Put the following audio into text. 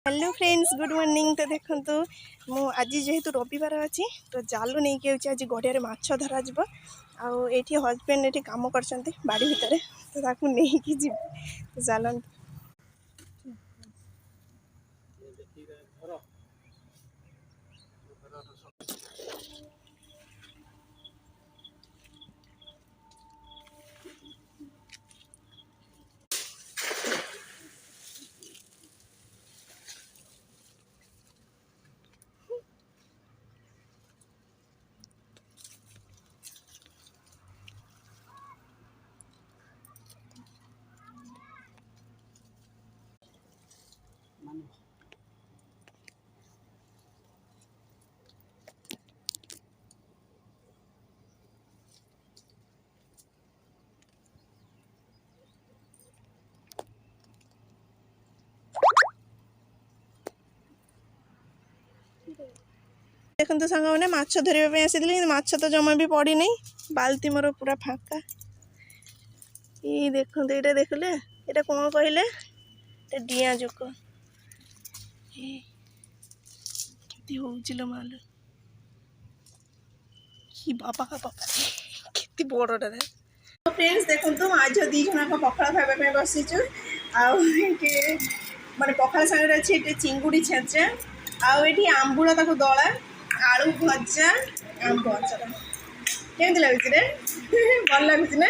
Hello friends good morning. तो देखो मु आज जेहेतु रविवार अच्छी तो जाल नहीं कि आज गड़िया माछ धरा आठी हजबैंड ये कम कर बाड़ी भितर तो नहीं जी तो चल देखो सांग मैंने माछ धरने आसी माछ तो जमा भी पड़ी नहीं बाल्टी मोर पूरा फाँका ये देखो ये देखले ये कौन कहले डिया जोक होल बाबा का पापा के बड़टा तो फ्रेंड्स देखो आज दी जन पखाड़ खावा बसीचु माने पखाड़ सागर अच्छे चिंगुड़ी छेचा आठी आंबुड़ ताको दला आलू भजा आंब अचार केमती लगुच रे भल लगुच ना।